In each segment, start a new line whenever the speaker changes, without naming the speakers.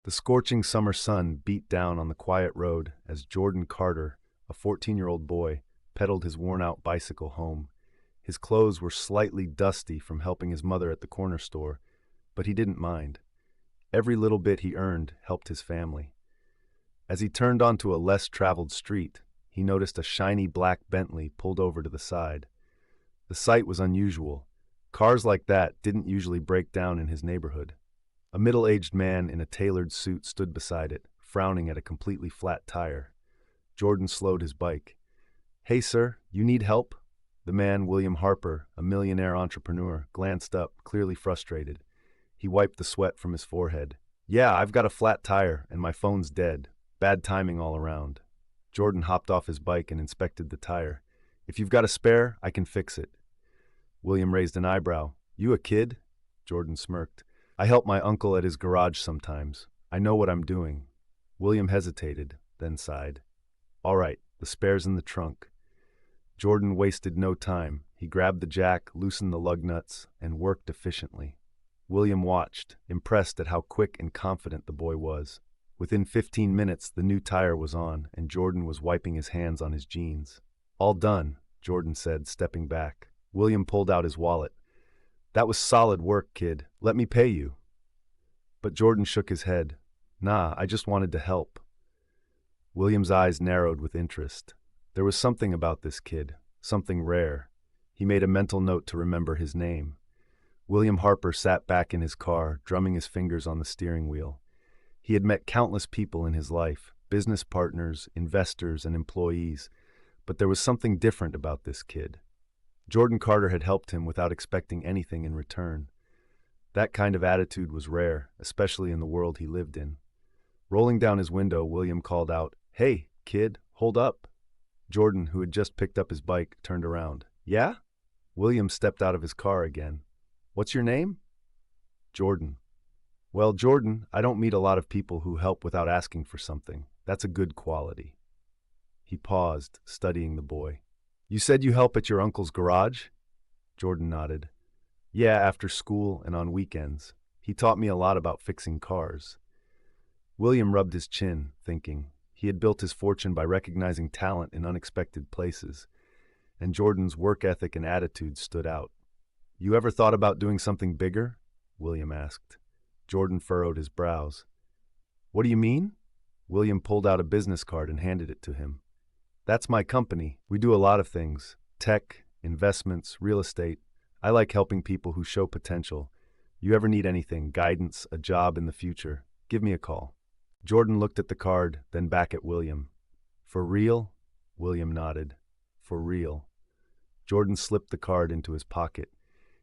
The scorching summer sun beat down on the quiet road as Jordan Carter, a 14-year-old boy, pedaled his worn-out bicycle home. His clothes were slightly dusty from helping his mother at the corner store, but he didn't mind. Every little bit he earned helped his family. As he turned onto a less traveled street, he noticed a shiny black Bentley pulled over to the side. The sight was unusual. Cars like that didn't usually break down in his neighborhood. A middle-aged man in a tailored suit stood beside it, frowning at a completely flat tire. Jordan slowed his bike. "Hey, sir, you need help?" The man, William Harper, a millionaire entrepreneur, glanced up, clearly frustrated. He wiped the sweat from his forehead. "Yeah, I've got a flat tire, and my phone's dead. Bad timing all around." Jordan hopped off his bike and inspected the tire. "If you've got a spare, I can fix it." William raised an eyebrow. "You a kid?" Jordan smirked. "I help my uncle at his garage sometimes. I know what I'm doing." William hesitated, then sighed. "All right, the spare's in the trunk." Jordan wasted no time. He grabbed the jack, loosened the lug nuts, and worked efficiently. William watched, impressed at how quick and confident the boy was. Within 15 minutes, the new tire was on, and Jordan was wiping his hands on his jeans. "All done," Jordan said, stepping back. William pulled out his wallet. "That was solid work, kid. Let me pay you." But Jordan shook his head. "Nah, I just wanted to help." William's eyes narrowed with interest. There was something about this kid, something rare. He made a mental note to remember his name. William Harper sat back in his car, drumming his fingers on the steering wheel. He had met countless people in his life, business partners, investors, and employees, but there was something different about this kid. Jordan Carter had helped him without expecting anything in return. That kind of attitude was rare, especially in the world he lived in. Rolling down his window, William called out, "Hey, kid, hold up." Jordan, who had just picked up his bike, turned around. "Yeah?" William stepped out of his car again. "What's your name?" "Jordan." "Well, Jordan, I don't meet a lot of people who help without asking for something. That's a good quality." He paused, studying the boy. "You said you help at your uncle's garage?" Jordan nodded. "Yeah, after school and on weekends. He taught me a lot about fixing cars." William rubbed his chin, thinking. He had built his fortune by recognizing talent in unexpected places, and Jordan's work ethic and attitude stood out. "You ever thought about doing something bigger?" William asked. Jordan furrowed his brows. "What do you mean?" William pulled out a business card and handed it to him. "That's my company. We do a lot of things. Tech, investments, real estate. I like helping people who show potential. You ever need anything, guidance, a job in the future, give me a call." Jordan looked at the card, then back at William. "For real?" William nodded. "For real." Jordan slipped the card into his pocket.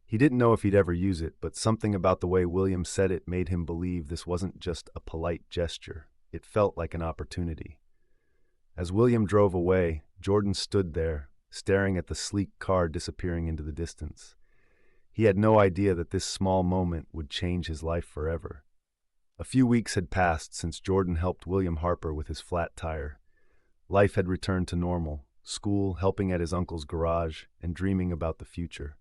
He didn't know if he'd ever use it, but something about the way William said it made him believe this wasn't just a polite gesture. It felt like an opportunity. As William drove away, Jordan stood there, staring at the sleek car disappearing into the distance. He had no idea that this small moment would change his life forever. A few weeks had passed since Jordan helped William Harper with his flat tire. Life had returned to normal, school, helping at his uncle's garage, and dreaming about the future.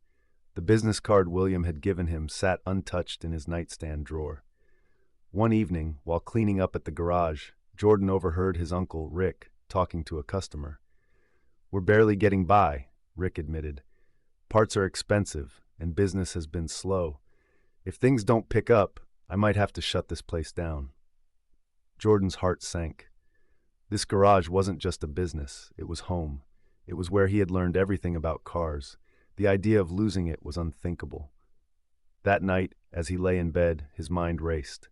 The business card William had given him sat untouched in his nightstand drawer. One evening, while cleaning up at the garage, Jordan overheard his uncle, Rick, talking to a customer. "We're barely getting by," Rick admitted. "Parts are expensive, and business has been slow. If things don't pick up, I might have to shut this place down." Jordan's heart sank. This garage wasn't just a business, it was home. It was where he had learned everything about cars. The idea of losing it was unthinkable. That night, as he lay in bed, his mind raced.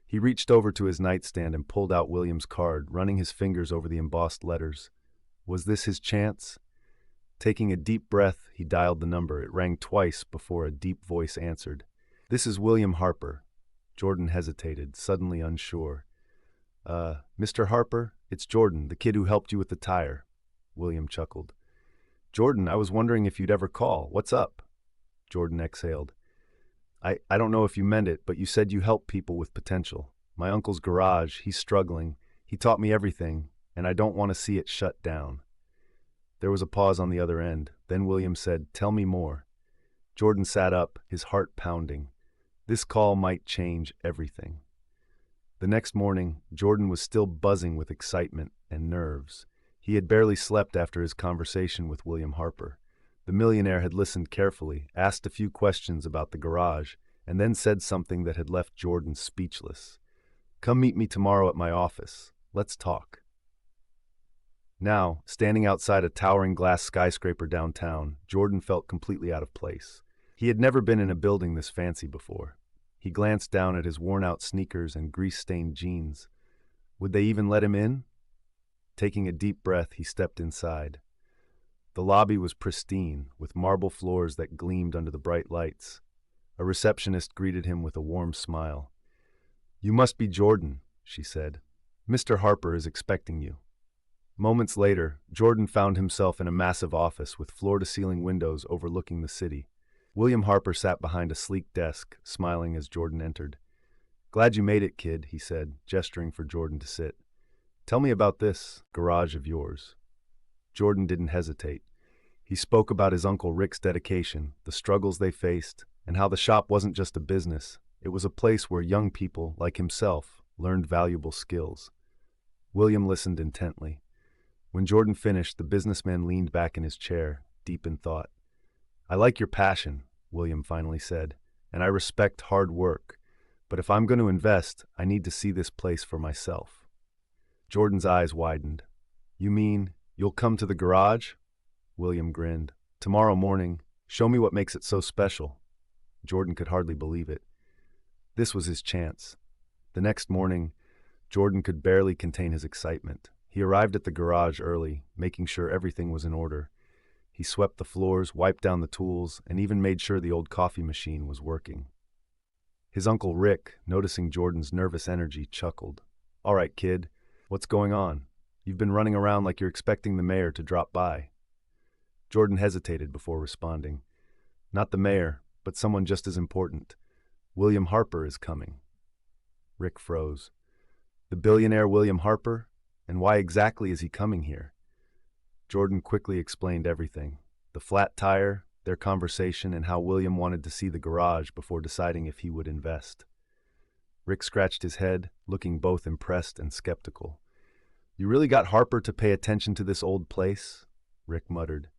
He reached over to his nightstand and pulled out William's card, running his fingers over the embossed letters. Was this his chance? Taking a deep breath, he dialed the number. It rang twice before a deep voice answered. "This is William Harper." Jordan hesitated, suddenly unsure. Mr. Harper, it's Jordan, the kid who helped you with the tire." William chuckled. "Jordan, I was wondering if you'd ever call. What's up?" Jordan exhaled. I don't know if you meant it, but you said you help people with potential. My uncle's garage, he's struggling. He taught me everything, and I don't want to see it shut down." There was a pause on the other end. Then William said, "Tell me more." Jordan sat up, his heart pounding. This call might change everything. The next morning, Jordan was still buzzing with excitement and nerves. He had barely slept after his conversation with William Harper. The millionaire had listened carefully, asked a few questions about the garage, and then said something that had left Jordan speechless. "Come meet me tomorrow at my office. Let's talk." Now, standing outside a towering glass skyscraper downtown, Jordan felt completely out of place. He had never been in a building this fancy before. He glanced down at his worn-out sneakers and grease-stained jeans. Would they even let him in? Taking a deep breath, he stepped inside. The lobby was pristine, with marble floors that gleamed under the bright lights. A receptionist greeted him with a warm smile. "You must be Jordan," she said. "Mr. Harper is expecting you." Moments later, Jordan found himself in a massive office with floor-to-ceiling windows overlooking the city. William Harper sat behind a sleek desk, smiling as Jordan entered. "Glad you made it, kid," he said, gesturing for Jordan to sit. "Tell me about this garage of yours." Jordan didn't hesitate. He spoke about his Uncle Rick's dedication, the struggles they faced, and how the shop wasn't just a business. It was a place where young people, like himself, learned valuable skills. William listened intently. When Jordan finished, the businessman leaned back in his chair, deep in thought. "I like your passion," William finally said, "and I respect hard work. But if I'm going to invest, I need to see this place for myself." Jordan's eyes widened. "You mean you'll come to the garage?" William grinned. "Tomorrow morning. Show me what makes it so special." Jordan could hardly believe it. This was his chance. The next morning, Jordan could barely contain his excitement. He arrived at the garage early, making sure everything was in order. He swept the floors, wiped down the tools, and even made sure the old coffee machine was working. His Uncle Rick, noticing Jordan's nervous energy, chuckled. "All right, kid, what's going on? You've been running around like you're expecting the mayor to drop by." Jordan hesitated before responding. "Not the mayor, but someone just as important. William Harper is coming." Rick froze. "The billionaire William Harper? And why exactly is he coming here?" Jordan quickly explained everything. The flat tire, their conversation, and how William wanted to see the garage before deciding if he would invest. Rick scratched his head, looking both impressed and skeptical. "You really got Harper to pay attention to this old place?" Rick muttered.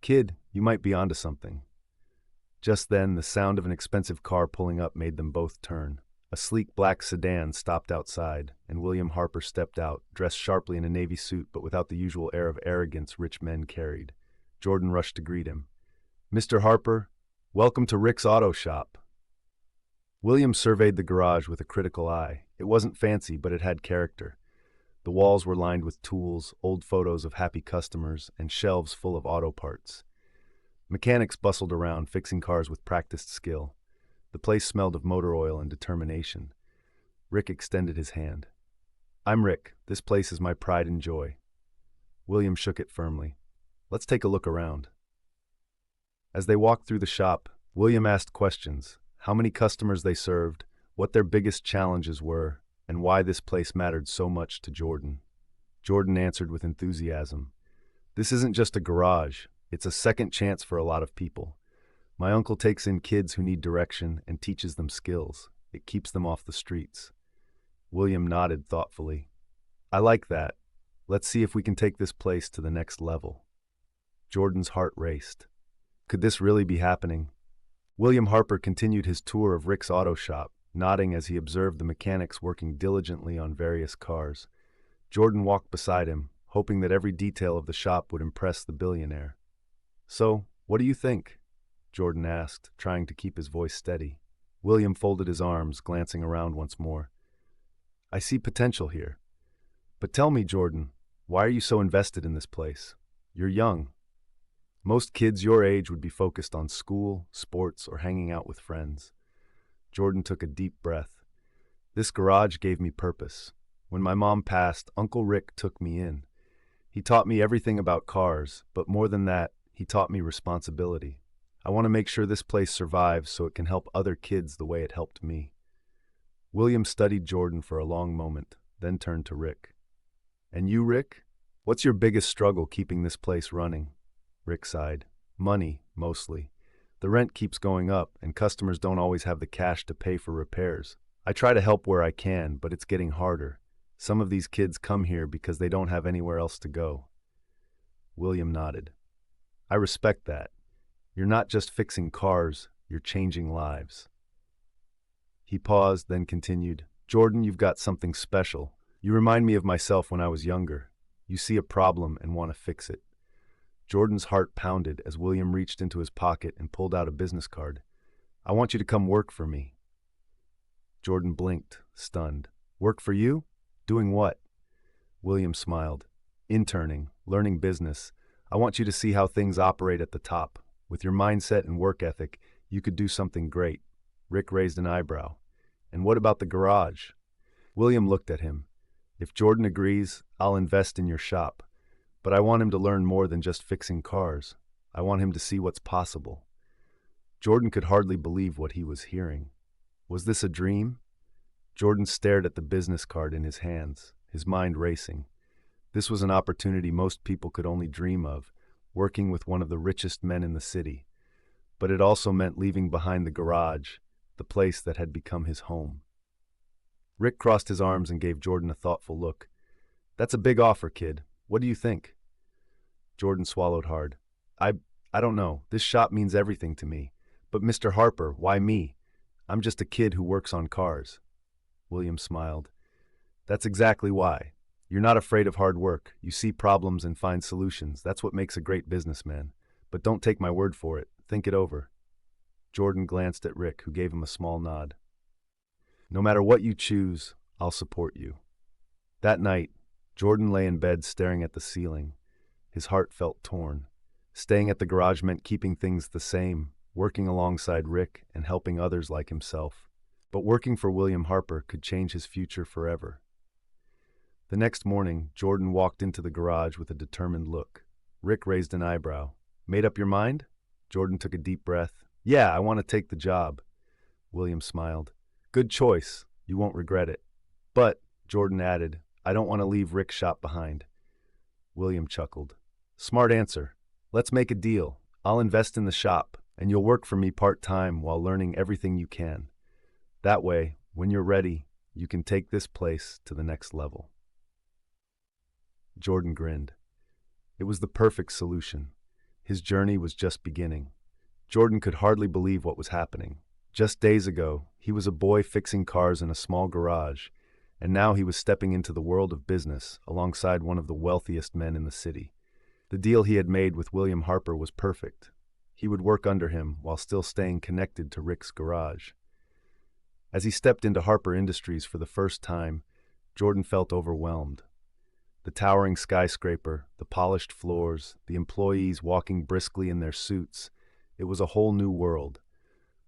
"Kid, you might be onto something." Just then, the sound of an expensive car pulling up made them both turn. A sleek black sedan stopped outside, and William Harper stepped out, dressed sharply in a navy suit but without the usual air of arrogance rich men carried. Jordan rushed to greet him. "Mr. Harper, welcome to Rick's Auto Shop." William surveyed the garage with a critical eye. It wasn't fancy, but it had character. The walls were lined with tools, old photos of happy customers, and shelves full of auto parts. Mechanics bustled around, fixing cars with practiced skill. The place smelled of motor oil and determination. Rick extended his hand. "I'm Rick. This place is my pride and joy." William shook it firmly. "Let's take a look around." As they walked through the shop, William asked questions: how many customers they served, what their biggest challenges were, and why this place mattered so much to Jordan. Jordan answered with enthusiasm. "This isn't just a garage. It's a second chance for a lot of people. My uncle takes in kids who need direction and teaches them skills. It keeps them off the streets." William nodded thoughtfully. "I like that. Let's see if we can take this place to the next level." Jordan's heart raced. Could this really be happening? William Harper continued his tour of Rick's auto shop, nodding as he observed the mechanics working diligently on various cars. Jordan walked beside him, hoping that every detail of the shop would impress the billionaire. "So, what do you think?" Jordan asked, trying to keep his voice steady. William folded his arms, glancing around once more. "I see potential here. But tell me, Jordan, why are you so invested in this place? You're young. Most kids your age would be focused on school, sports, or hanging out with friends." Jordan took a deep breath. "This garage gave me purpose. When my mom passed, Uncle Rick took me in. He taught me everything about cars, but more than that, he taught me responsibility. I want to make sure this place survives so it can help other kids the way it helped me." William studied Jordan for a long moment, then turned to Rick. "And you, Rick? What's your biggest struggle keeping this place running?" Rick sighed. "Money, mostly. The rent keeps going up, and customers don't always have the cash to pay for repairs. I try to help where I can, but it's getting harder. Some of these kids come here because they don't have anywhere else to go. William nodded. I respect that. You're not just fixing cars, you're changing lives. He paused, then continued, Jordan, you've got something special. You remind me of myself when I was younger. You see a problem and want to fix it. Jordan's heart pounded as William reached into his pocket and pulled out a business card. I want you to come work for me. Jordan blinked, stunned. Work for you? Doing what? William smiled. Interning, learning business. I want you to see how things operate at the top. With your mindset and work ethic, you could do something great. Rick raised an eyebrow. And what about the garage? William looked at him. If Jordan agrees, I'll invest in your shop. But I want him to learn more than just fixing cars. I want him to see what's possible. Jordan could hardly believe what he was hearing. Was this a dream? Jordan stared at the business card in his hands, his mind racing. This was an opportunity most people could only dream of, working with one of the richest men in the city. But it also meant leaving behind the garage, the place that had become his home. Rick crossed his arms and gave Jordan a thoughtful look. That's a big offer, kid. What do you think? Jordan swallowed hard. I don't know. This shop means everything to me. But Mr. Harper, why me? I'm just a kid who works on cars. William smiled. That's exactly why. You're not afraid of hard work. You see problems and find solutions. That's what makes a great businessman. But don't take my word for it. Think it over. Jordan glanced at Rick, who gave him a small nod. No matter what you choose, I'll support you. That night, Jordan lay in bed staring at the ceiling. His heart felt torn. Staying at the garage meant keeping things the same, working alongside Rick and helping others like himself. But working for William Harper could change his future forever. The next morning, Jordan walked into the garage with a determined look. Rick raised an eyebrow. Made up your mind? Jordan took a deep breath. Yeah, I want to take the job. William smiled. Good choice. You won't regret it. But, Jordan added, I don't want to leave Rick's shop behind. William chuckled. Smart answer. Let's make a deal. I'll invest in the shop, and you'll work for me part-time while learning everything you can. That way, when you're ready, you can take this place to the next level. Jordan grinned. It was the perfect solution. His journey was just beginning. Jordan could hardly believe what was happening. Just days ago, he was a boy fixing cars in a small garage, and now he was stepping into the world of business alongside one of the wealthiest men in the city. The deal he had made with William Harper was perfect. He would work under him while still staying connected to Rick's garage. As he stepped into Harper Industries for the first time, Jordan felt overwhelmed. The towering skyscraper, the polished floors, the employees walking briskly in their suits. It was a whole new world.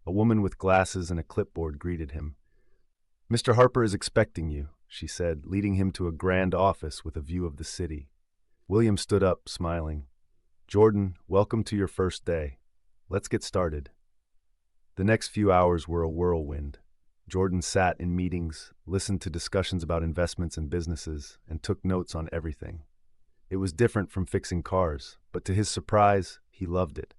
A woman with glasses and a clipboard greeted him. Mr. Harper is expecting you, she said, leading him to a grand office with a view of the city. William stood up, smiling. Jordan, welcome to your first day. Let's get started. The next few hours were a whirlwind. Jordan sat in meetings, listened to discussions about investments and businesses, and took notes on everything. It was different from fixing cars, but to his surprise, he loved it.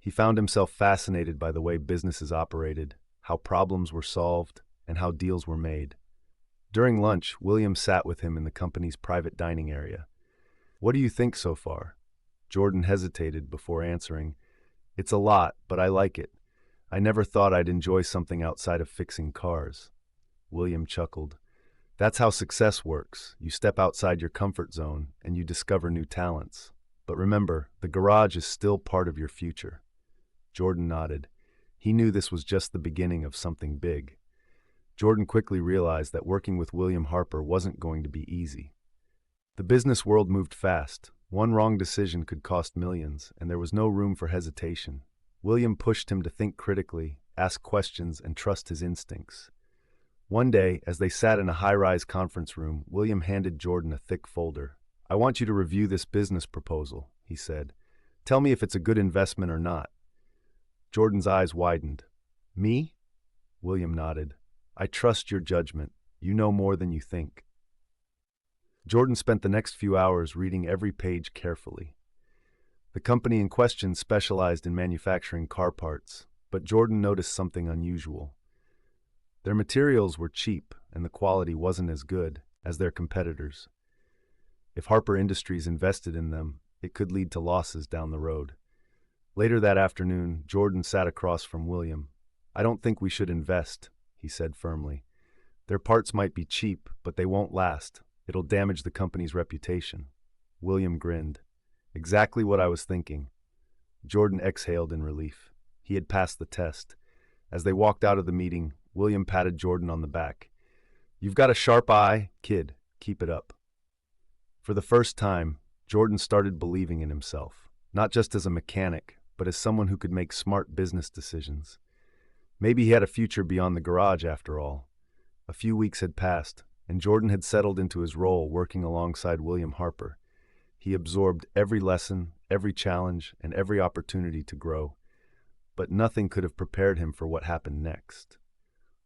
He found himself fascinated by the way businesses operated, how problems were solved, and how deals were made. During lunch, William sat with him in the company's private dining area. What do you think so far? Jordan hesitated before answering. It's a lot, but I like it. I never thought I'd enjoy something outside of fixing cars. William chuckled. That's how success works. You step outside your comfort zone and you discover new talents. But remember, the garage is still part of your future. Jordan nodded. He knew this was just the beginning of something big. Jordan quickly realized that working with William Harper wasn't going to be easy. The business world moved fast. One wrong decision could cost millions, and there was no room for hesitation. William pushed him to think critically, ask questions, and trust his instincts. One day, as they sat in a high-rise conference room, William handed Jordan a thick folder. I want you to review this business proposal, he said. Tell me if it's a good investment or not. Jordan's eyes widened. Me? William nodded. I trust your judgment. You know more than you think. Jordan spent the next few hours reading every page carefully. The company in question specialized in manufacturing car parts, but Jordan noticed something unusual. Their materials were cheap, and the quality wasn't as good as their competitors. If Harper Industries invested in them, it could lead to losses down the road. Later that afternoon, Jordan sat across from William. "I don't think we should invest," he said firmly. "Their parts might be cheap, but they won't last. It'll damage the company's reputation." William grinned. "Exactly what I was thinking." Jordan exhaled in relief. He had passed the test. As they walked out of the meeting, William patted Jordan on the back. "You've got a sharp eye, kid. Keep it up." For the first time, Jordan started believing in himself, not just as a mechanic, but as someone who could make smart business decisions. Maybe he had a future beyond the garage after all. A few weeks had passed, and Jordan had settled into his role working alongside William Harper. He absorbed every lesson, every challenge, and every opportunity to grow. But nothing could have prepared him for what happened next.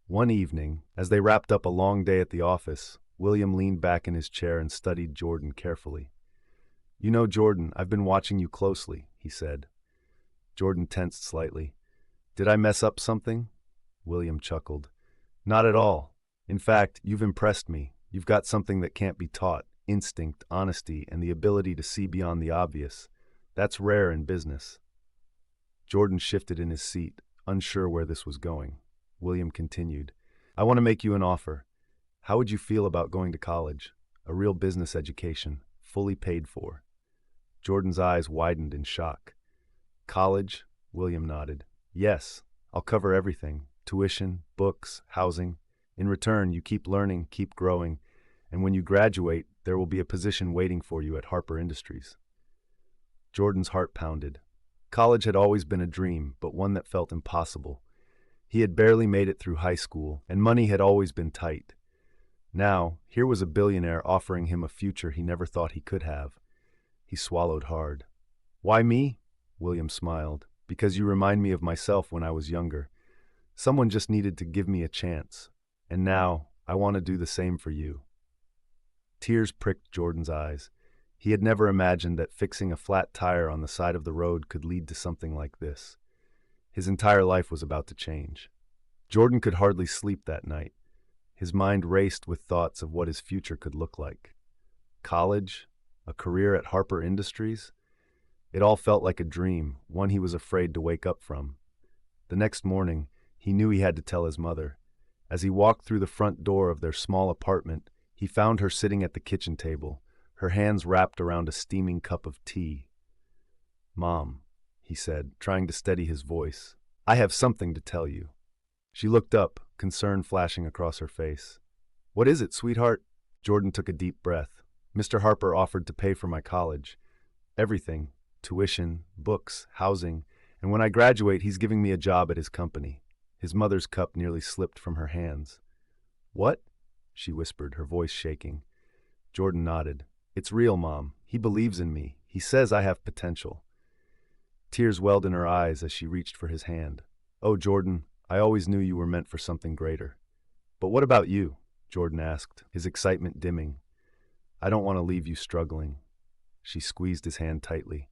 One evening, as they wrapped up a long day at the office, William leaned back in his chair and studied Jordan carefully. "You know, Jordan, I've been watching you closely," he said. Jordan tensed slightly. "Did I mess up something?" William chuckled. "Not at all. In fact, you've impressed me. You've got something that can't be taught: instinct, honesty, and the ability to see beyond the obvious. That's rare in business." Jordan shifted in his seat, unsure where this was going. William continued. "I want to make you an offer. How would you feel about going to college? A real business education, fully paid for." Jordan's eyes widened in shock. "College?" William nodded. "Yes, I'll cover everything. Tuition, books, housing. In return, you keep learning, keep growing, and when you graduate, there will be a position waiting for you at Harper Industries." Jordan's heart pounded. College had always been a dream, but one that felt impossible. He had barely made it through high school, and money had always been tight. Now, here was a billionaire offering him a future he never thought he could have. He swallowed hard. "Why me?" William smiled. "Because you remind me of myself when I was younger. Someone just needed to give me a chance. And now, I want to do the same for you." Tears pricked Jordan's eyes. He had never imagined that fixing a flat tire on the side of the road could lead to something like this. His entire life was about to change. Jordan could hardly sleep that night. His mind raced with thoughts of what his future could look like. College? A career at Harper Industries? It all felt like a dream, one he was afraid to wake up from. The next morning, he knew he had to tell his mother. As he walked through the front door of their small apartment, he found her sitting at the kitchen table, her hands wrapped around a steaming cup of tea. "Mom," he said, trying to steady his voice, "I have something to tell you." She looked up, concern flashing across her face. "What is it, sweetheart?" Jordan took a deep breath. "Mr. Harper offered to pay for my college. Everything. Tuition, books, housing, and when I graduate, he's giving me a job at his company." His mother's cup nearly slipped from her hands. "What?" she whispered, her voice shaking. Jordan nodded. "It's real, Mom. He believes in me. He says I have potential." Tears welled in her eyes as she reached for his hand. "Oh, Jordan, I always knew you were meant for something greater." "But what about you?" Jordan asked, his excitement dimming. "I don't want to leave you struggling." She squeezed his hand tightly.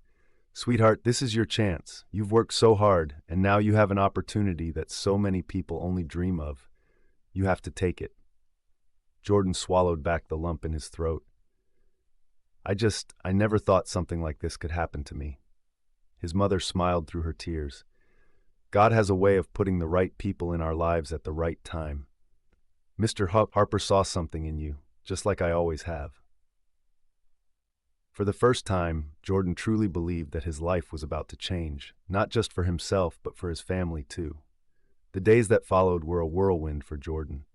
"Sweetheart, this is your chance. You've worked so hard, and now you have an opportunity that so many people only dream of. You have to take it." Jordan swallowed back the lump in his throat. I never thought something like this could happen to me." His mother smiled through her tears. "God has a way of putting the right people in our lives at the right time. Mr. Harper saw something in you, just like I always have." For the first time, Jordan truly believed that his life was about to change, not just for himself, but for his family too. The days that followed were a whirlwind for Jordan.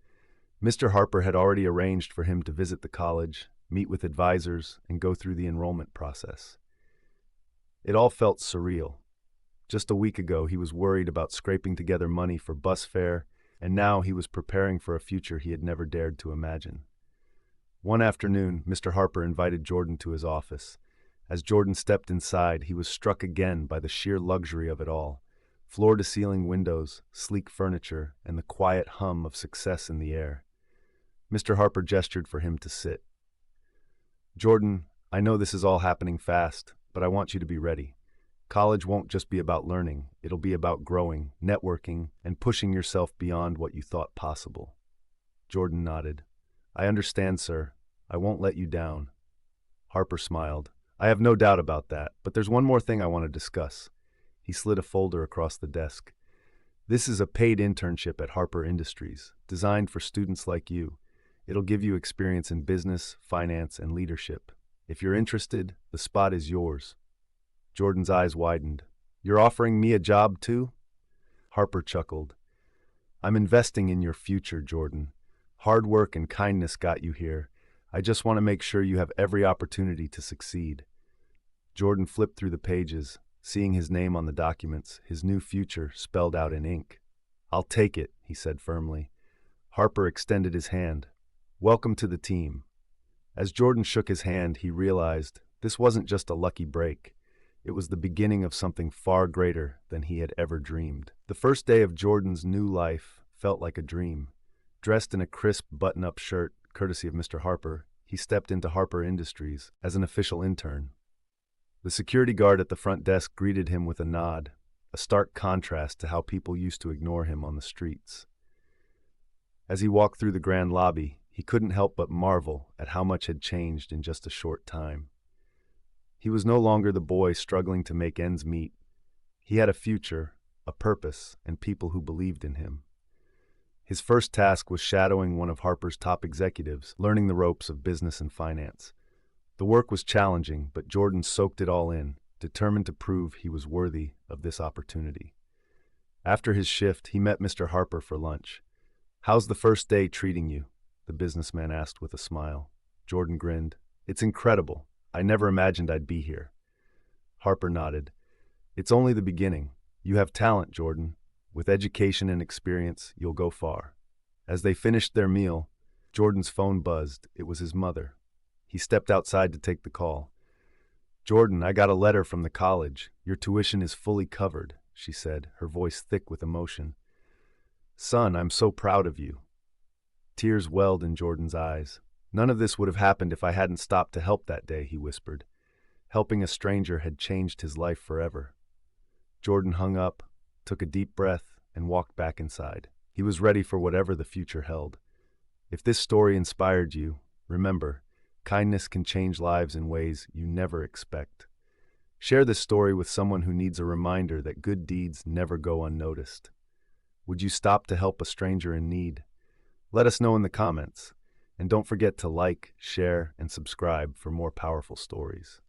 Mr. Harper had already arranged for him to visit the college, meet with advisors, and go through the enrollment process. It all felt surreal. Just a week ago, he was worried about scraping together money for bus fare, and now he was preparing for a future he had never dared to imagine. One afternoon, Mr. Harper invited Jordan to his office. As Jordan stepped inside, he was struck again by the sheer luxury of it all. Floor-to-ceiling windows, sleek furniture, and the quiet hum of success in the air. Mr. Harper gestured for him to sit. "Jordan, I know this is all happening fast, but I want you to be ready. College won't just be about learning, it'll be about growing, networking, and pushing yourself beyond what you thought possible. Jordan nodded. I understand, sir. I won't let you down. Harper smiled. I have no doubt about that, but there's one more thing I want to discuss. He slid a folder across the desk. This is a paid internship at Harper Industries, designed for students like you. It'll give you experience in business, finance, and leadership. If you're interested, the spot is yours. Jordan's eyes widened. You're offering me a job too? Harper chuckled. I'm investing in your future, Jordan. Hard work and kindness got you here. I just want to make sure you have every opportunity to succeed. Jordan flipped through the pages, seeing his name on the documents, his new future spelled out in ink. I'll take it, he said firmly. Harper extended his hand. Welcome to the team. As Jordan shook his hand, he realized this wasn't just a lucky break. It was the beginning of something far greater than he had ever dreamed. The first day of Jordan's new life felt like a dream. Dressed in a crisp button-up shirt, courtesy of Mr. Harper, he stepped into Harper Industries as an official intern. The security guard at the front desk greeted him with a nod, a stark contrast to how people used to ignore him on the streets. As he walked through the grand lobby, he couldn't help but marvel at how much had changed in just a short time. He was no longer the boy struggling to make ends meet. He had a future, a purpose, and people who believed in him. His first task was shadowing one of Harper's top executives, learning the ropes of business and finance. The work was challenging, but Jordan soaked it all in, determined to prove he was worthy of this opportunity. After his shift, he met Mr. Harper for lunch. How's the first day treating you? The businessman asked with a smile. Jordan grinned. It's incredible. I never imagined I'd be here. Harper nodded. It's only the beginning. You have talent, Jordan. With education and experience, you'll go far. As they finished their meal, Jordan's phone buzzed. It was his mother. He stepped outside to take the call. Jordan, I got a letter from the college. Your tuition is fully covered, she said, her voice thick with emotion. Son, I'm so proud of you. Tears welled in Jordan's eyes. None of this would have happened if I hadn't stopped to help that day, he whispered. Helping a stranger had changed his life forever. Jordan hung up, took a deep breath, and walked back inside. He was ready for whatever the future held. If this story inspired you, remember, kindness can change lives in ways you never expect. Share this story with someone who needs a reminder that good deeds never go unnoticed. Would you stop to help a stranger in need? Let us know in the comments. And don't forget to like, share, and subscribe for more powerful stories.